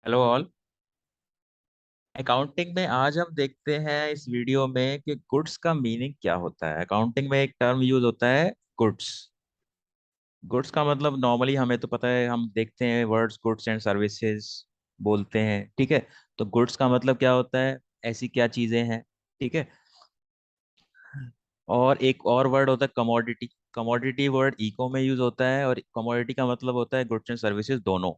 Hello all. Accounting में आज हम देखते हैं इस वीडियो में कि गुड्स का मीनिंग क्या होता है। अकाउंटिंग में एक टर्म यूज होता है गुड्स। गुड्स का मतलब नॉर्मली हमें तो पता है, हम देखते हैं वर्ड्स गुड्स एंड सर्विसेज बोलते हैं, ठीक है। तो गुड्स का मतलब क्या होता है, ऐसी क्या चीजें हैं, ठीक है। और एक और वर्ड होता है कमोडिटी। कमोडिटी वर्ड इको में यूज होता है और कमोडिटी का मतलब होता है गुड्स एंड सर्विसेज दोनों,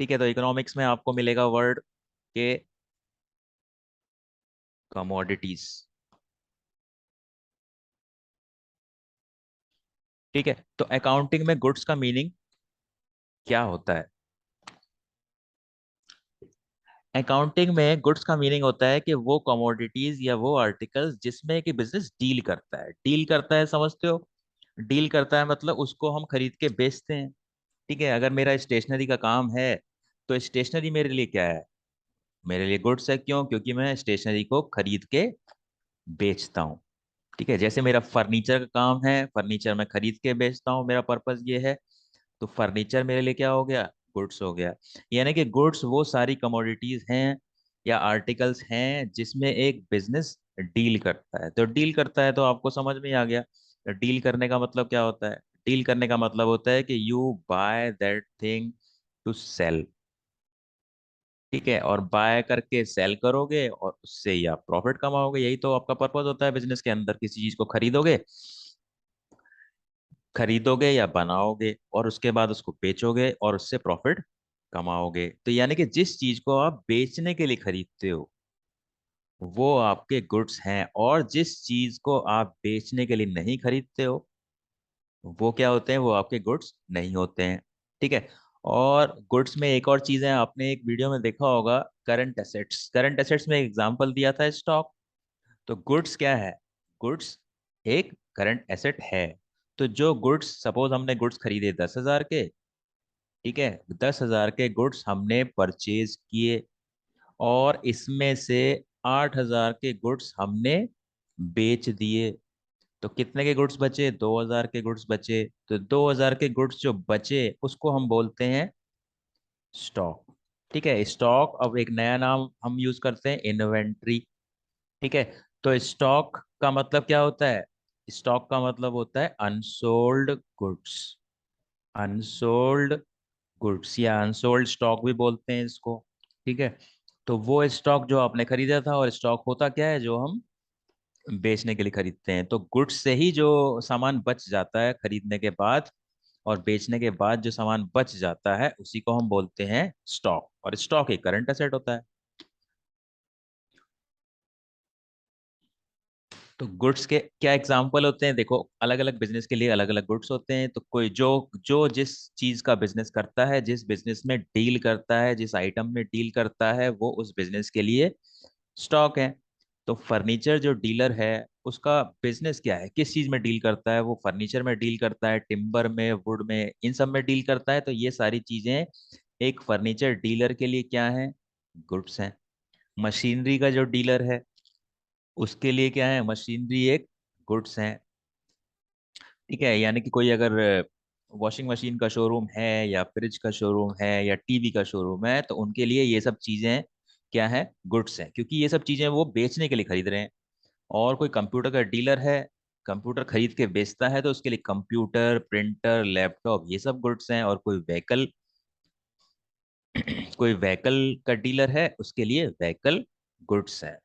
ठीक है। तो इकोनॉमिक्स में आपको मिलेगा वर्ड के कमोडिटीज, ठीक है। तो अकाउंटिंग में गुड्स का मीनिंग क्या होता है। अकाउंटिंग में गुड्स का मीनिंग होता है कि वो कमोडिटीज या वो आर्टिकल्स जिसमें कि बिजनेस डील करता है। डील करता है, समझते हो। डील करता है मतलब उसको हम खरीद के बेचते हैं, ठीक है। अगर मेरा स्टेशनरी का काम है तो स्टेशनरी मेरे लिए क्या है, मेरे लिए गुड्स है। क्यों? क्योंकि मैं स्टेशनरी को खरीद के बेचता हूँ, ठीक है। जैसे मेरा फर्नीचर का काम है, फर्नीचर मैं खरीद के बेचता हूँ, मेरा पर्पस ये है। तो फर्नीचर मेरे लिए क्या हो गया, गुड्स हो गया। यानी कि गुड्स वो सारी कमोडिटीज हैं या आर्टिकल्स हैं जिसमें एक बिजनेस डील करता है। तो डील करता है तो आपको समझ में ही आ गया। डील करने का मतलब क्या होता है। डील करने का मतलब होता है कि you buy that thing to sell, ठीक है। और बाय करके सेल करोगे और उससे ही आप प्रॉफिट कमाओगे। यही तो आपका पर्पज होता है बिजनेस के अंदर। किसी चीज को खरीदोगे, खरीदोगे या बनाओगे और उसके बाद उसको बेचोगे और उससे प्रॉफिट कमाओगे। तो यानी कि जिस चीज को आप बेचने के लिए खरीदते हो वो आपके गुड्स हैं, और जिस चीज को आप बेचने के लिए नहीं खरीदते हो वो क्या होते हैं, वो आपके गुड्स नहीं होते हैं, ठीक है। और गुड्स में एक और चीज है, आपने एक वीडियो में देखा होगा, करंट एसेट्स। करंट एसेट्स में एग्जांपल दिया था स्टॉक। तो गुड्स क्या है, गुड्स एक करंट एसेट है। तो जो गुड्स, सपोज हमने गुड्स खरीदे 10,000 के, ठीक है। 10,000 के गुड्स हमने परचेज किए और इसमें से 8,000 के गुड्स हमने बेच दिए। तो कितने के गुड्स बचे, 2,000 के गुड्स बचे। तो 2,000 के गुड्स जो बचे उसको हम बोलते हैं स्टॉक, ठीक है। स्टॉक, अब एक नया नाम हम यूज करते हैं, इन्वेंट्री, ठीक है। तो स्टॉक का मतलब क्या होता है, स्टॉक का मतलब होता है अनसोल्ड गुड्स। अनसोल्ड गुड्स या अनसोल्ड स्टॉक भी बोलते हैं इसको, ठीक है। तो वो स्टॉक जो आपने खरीदा था, और स्टॉक होता क्या है, जो हम बेचने के लिए खरीदते हैं। तो गुड्स से ही जो सामान बच जाता है खरीदने के बाद, और बेचने के बाद जो सामान बच जाता है उसी को हम बोलते हैं स्टॉक। और स्टॉक एक करंट एसेट होता है। तो गुड्स के क्या एग्जाम्पल होते हैं, देखो अलग अलग बिजनेस के लिए अलग अलग गुड्स होते हैं। तो कोई जो जो जिस चीज का बिजनेस करता है, जिस बिजनेस में डील करता है, जिस आइटम में डील करता है, वो उस बिजनेस के लिए स्टॉक है। तो फर्नीचर जो डीलर है उसका बिजनेस क्या है, किस चीज में डील करता है, वो फर्नीचर में डील करता है, टिम्बर में, वुड में, इन सब में डील करता है। तो ये सारी चीजें एक फर्नीचर डीलर के लिए क्या है, गुड्स हैं। मशीनरी का जो डीलर है उसके लिए क्या है, मशीनरी एक गुड्स है, ठीक है। यानी कि कोई अगर वॉशिंग मशीन का शोरूम है या फ्रिज का शोरूम है या टीवी का शोरूम है तो उनके लिए ये सब चीजें क्या है, गुड्स हैं, क्योंकि ये सब चीजें वो बेचने के लिए खरीद रहे हैं। और कोई कंप्यूटर का डीलर है, कंप्यूटर खरीद के बेचता है तो उसके लिए कंप्यूटर, प्रिंटर, लैपटॉप, ये सब गुड्स हैं। और कोई व्हीकल कोई व्हीकल का डीलर है, उसके लिए व्हीकल गुड्स है।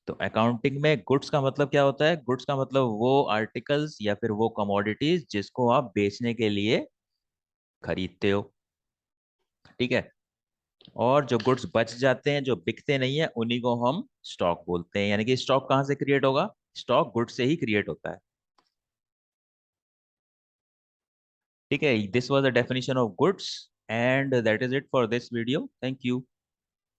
तो अकाउंटिंग में गुड्स का मतलब क्या होता है, गुड्स का मतलब वो आर्टिकल्स या फिर वो कमोडिटीज जिसको आप बेचने के लिए खरीदते हो, ठीक है। और जो गुड्स बच जाते हैं, जो बिकते नहीं है, उन्हीं को हम स्टॉक बोलते हैं। यानी कि स्टॉक कहाँ से क्रिएट होगा, स्टॉक गुड्स से ही क्रिएट होता है, ठीक है। This was the definition of goods and that is it for this video. Thank you.